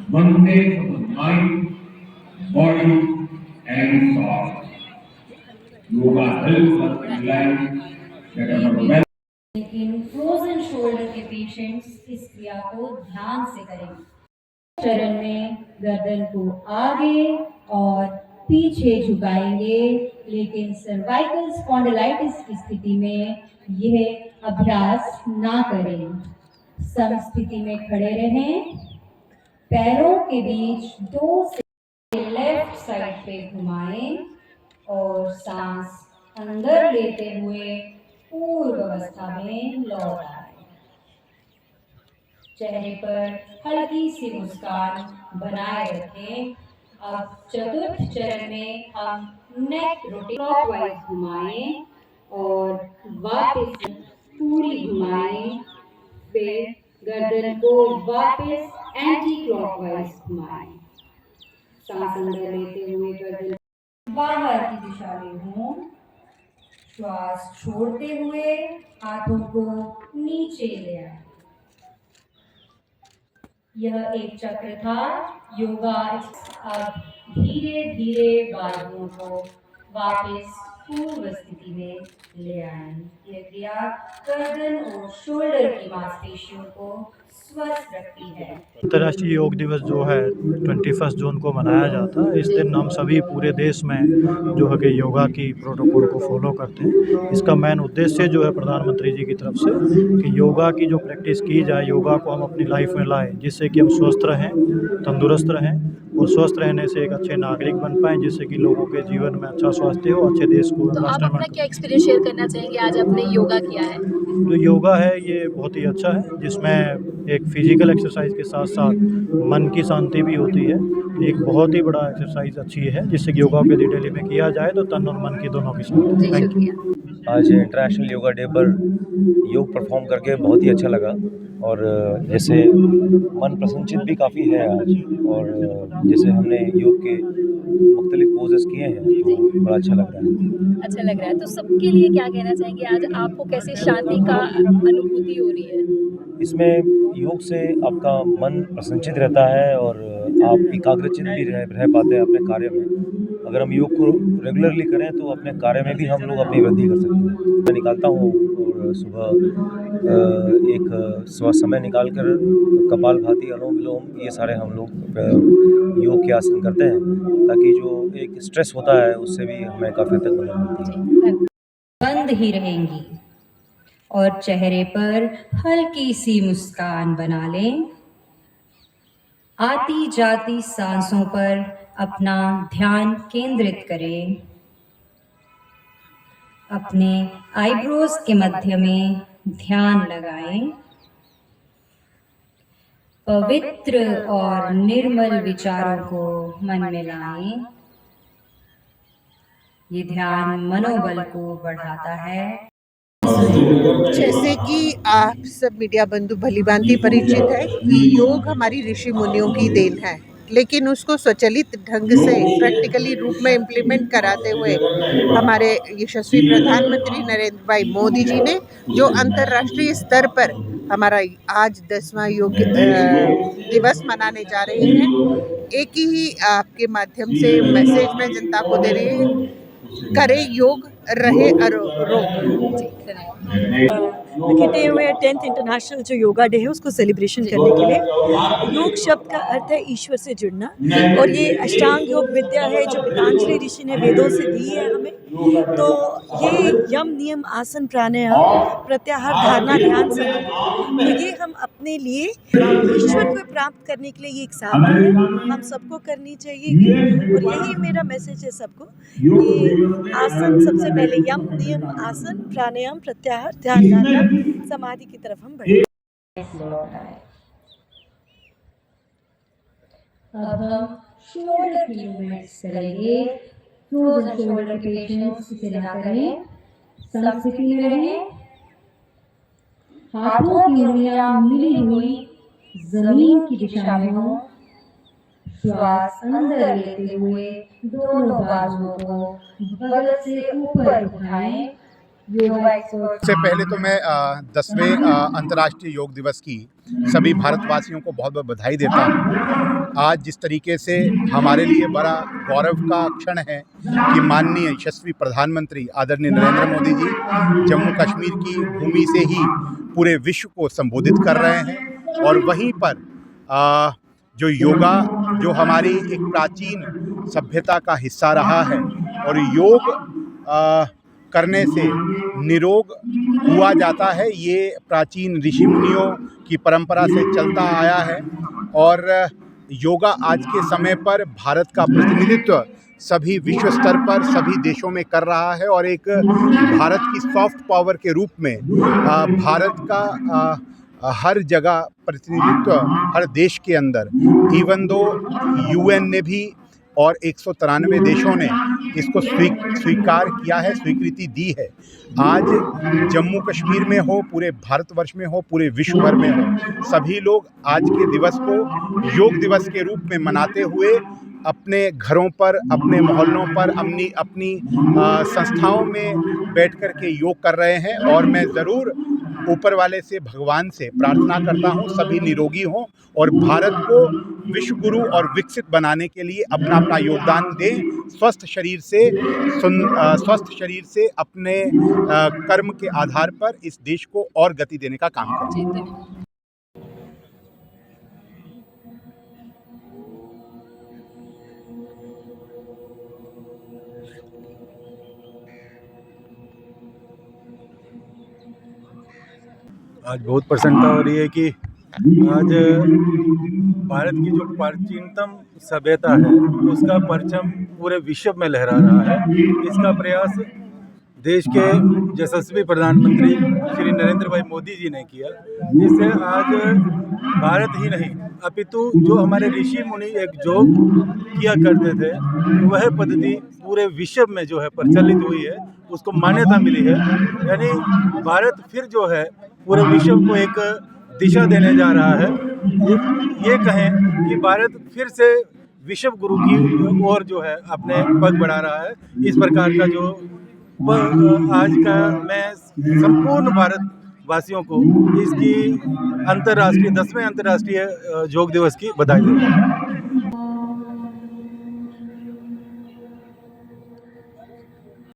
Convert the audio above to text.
Monday for the mind, body, and soul. Yoga helps us realize that our well. लेकिन frozen shoulder के patients इस क्रिया को ध्यान से करें। चरण में गर्दन को आगे और पीछे झुकाएंगे, लेकिन सर्वाइकल स्पॉन्डिलाइटिस की स्थिति में यह अभ्यास ना करें। सम स्थिति में खड़े रहें, पैरों के बीच 2 से लेफ्ट साइड पे घुमाएं और सांस अंदर लेते हुए पूर्व अवस्था में लौट आए। चेहरे पर हल्की सी मुस्कान बनाए रखें। अब चतुर्थ चरण में हम नेक रोटेट क्लॉकवाइज घुमाएं और वापस पूरी घुमाएं, फिर गर्दन को वापस एंटी क्लॉकवाइज घुमाएं। सांस अंदर लेते हुए गर्दन बाहर की दिशा में हो। श्वास छोड़ते हुए हाथों को नीचे ले आए। यह एक चक्र था योगा। अब धीरे धीरे बाजुओं को वापस पूर्व स्थिति में ले आए। यह क्रिया गर्दन और शोल्डर की मांसपेशियों को स्वस्थ रखती है। अंतर्राष्ट्रीय योग दिवस जो है 21 जून को मनाया जाता है। इस दिन हम सभी पूरे देश में जो है कि योगा की प्रोटोकॉल को फॉलो करते हैं। इसका मेन उद्देश्य जो है प्रधानमंत्री जी की तरफ से कि योगा की जो प्रैक्टिस की जाए, योगा को हम अपनी लाइफ में लाएं, जिससे कि हम स्वस्थ रहें, तंदुरुस्त रहें और स्वस्थ रहने से एक अच्छे नागरिक बन पाएँ, जिससे कि लोगों के जीवन में अच्छा स्वास्थ्य हो, अच्छे देश को। तो आप अपना क्या एक्सपीरियंस शेयर करना चाहेंगे? आज आपने योगा किया है। तो योगा है ये बहुत ही अच्छा है, जिसमें एक फिजिकल एक्सरसाइज के साथ साथ मन की शांति भी होती है। एक बहुत ही बड़ा एक्सरसाइज अच्छी है, जिससे कि योगा यदि डेली में किया जाए तो तन और मन की दोनों की शांति। Thank you. आज इंटरनेशनल योगा डे पर योग परफॉर्म करके बहुत ही अच्छा लगा और जैसे मन प्रसन्नचित भी काफ़ी है आज। और जैसे हमने योग के मुख्तलिफ पोजेस किए हैं तो बड़ा अच्छा लग रहा है। अच्छा लग रहा है। तो सबके लिए क्या कहना चाहेंगे? आज आपको कैसे शांति का अनुभूति हो रही है? इसमें योग से आपका मन प्रसन्नचित रहता है और आप एकाग्रचित भी रह पाते हैं अपने कार्य में। अगर हम योग को रेगुलरली करें तो अपने कार्य में भी हम लोग अपनी वृद्धि कर सकते हैं। मैं निकालता हूँ और सुबह एक समय निकाल कर कपालभाति, अनुलोम विलोम ये सारे हम लोग योग के आसन करते हैं, ताकि जो एक स्ट्रेस होता है उससे भी हमें काफ़ी हद तक मदद मिलती है। बंद ही रहेंगी और चेहरे पर हल्की सी मुस्कान बना लें। आती जाती सांसों पर अपना ध्यान केंद्रित करें। अपने आईब्रोज के मध्य में ध्यान लगाएं। पवित्र और निर्मल विचारों को मन में लाएं। ये ध्यान मनोबल को बढ़ाता है। जैसे कि आप सब मीडिया बंधु भलीभांति परिचित है कि योग हमारी ऋषि मुनियों की देन है, लेकिन उसको स्वचालित ढंग से प्रैक्टिकली रूप में इम्प्लीमेंट कराते हुए हमारे यशस्वी प्रधानमंत्री नरेंद्र भाई मोदी जी ने जो अंतर्राष्ट्रीय स्तर पर हमारा आज 10वां योग दिवस मनाने जा रहे हैं, एक ही आपके माध्यम से मैसेज में जनता को दे रही है, करे योग रहे रोग। कहते हुए 10th इंटरनेशनल जो योगा डे है उसको सेलिब्रेशन करने के लिए योग शब्द का अर्थ है ईश्वर से जुड़ना, और ये अष्टांग योग विद्या है जो पतंजलि ऋषि ने वेदों से दी है हमें। तो ये यम नियम आसन प्राणायाम प्रत्याहार धारणा ध्यान समाधि, तो ये हम अपने लिए ईश्वर को प्राप्त करने के लिए ये एक साधना है, हम सबको करनी चाहिए। और यही मेरा मैसेज है सबको कि आसन सबसे पहले यम नियम आसन प्राणायाम प्रत्याहार ध्यान धारणा समाधि की तरफ हम बढ़े। अब हम शोल्डर की मूवमेंट्स करेंगे। फ्रोजन शोल्डर पेशेंट्स इसे ना करें, समस्थिति में रहें। हाथों की उंगलियां मिली हुई जमीन की दिशा में हो। श्वास अंदर लेते हुए दोनों बाजुओं को बगल से ऊपर उठाएं योगा एक्सपर्ट। सबसे पहले तो मैं 10वें अंतर्राष्ट्रीय योग दिवस की सभी भारतवासियों को बहुत बहुत बधाई देता हूँ। आज जिस तरीके से हमारे लिए बड़ा गौरव का क्षण है कि माननीय यशस्वी प्रधानमंत्री आदरणीय नरेंद्र मोदी जी जम्मू कश्मीर की भूमि से ही पूरे विश्व को संबोधित कर रहे हैं, और वहीं पर जो योगा जो हमारी एक प्राचीन सभ्यता का हिस्सा रहा है, और योग करने से निरोग हुआ जाता है, ये प्राचीन ऋषि मुनियों की परंपरा से चलता आया है। और योगा आज के समय पर भारत का प्रतिनिधित्व सभी विश्व स्तर पर सभी देशों में कर रहा है, और एक भारत की सॉफ्ट पावर के रूप में भारत का हर जगह प्रतिनिधित्व हर देश के अंदर, इवन दो यूएन ने भी और 193 देशों ने इसको स्वीकार किया है, स्वीकृति दी है। आज जम्मू कश्मीर में हो, पूरे भारतवर्ष में हो, पूरे विश्व भर में हो, सभी लोग आज के दिवस को योग दिवस के रूप में मनाते हुए अपने घरों पर, अपने मोहल्लों पर, अपनी संस्थाओं में बैठ कर के योग कर रहे हैं। और मैं ज़रूर ऊपर वाले से, भगवान से प्रार्थना करता हूँ सभी निरोगी हों और भारत को विश्व गुरु और विकसित बनाने के लिए अपना अपना योगदान दें। स्वस्थ शरीर से अपने कर्म के आधार पर इस देश को और गति देने का काम करें। आज बहुत प्रसन्नता हो रही है कि आज भारत की जो प्राचीनतम सभ्यता है उसका परचम पूरे विश्व में लहरा रहा है। इसका प्रयास देश के यशस्वी प्रधानमंत्री श्री नरेंद्र भाई मोदी जी ने किया, जिससे आज भारत ही नहीं अपितु जो हमारे ऋषि मुनि एक योग किया करते थे वह पद्धति पूरे विश्व में जो है प्रचलित हुई है, उसको मान्यता मिली है। यानी भारत फिर जो है पूरे विश्व को एक दिशा देने जा रहा है। ये कहें कि भारत फिर से विश्व गुरु की ओर जो है अपने पग बढ़ा रहा है। इस प्रकार का जो आज का मैं संपूर्ण भारत वासियों को इसकी 10वें अंतर्राष्ट्रीय योग दिवस की बधाई देता हूँ।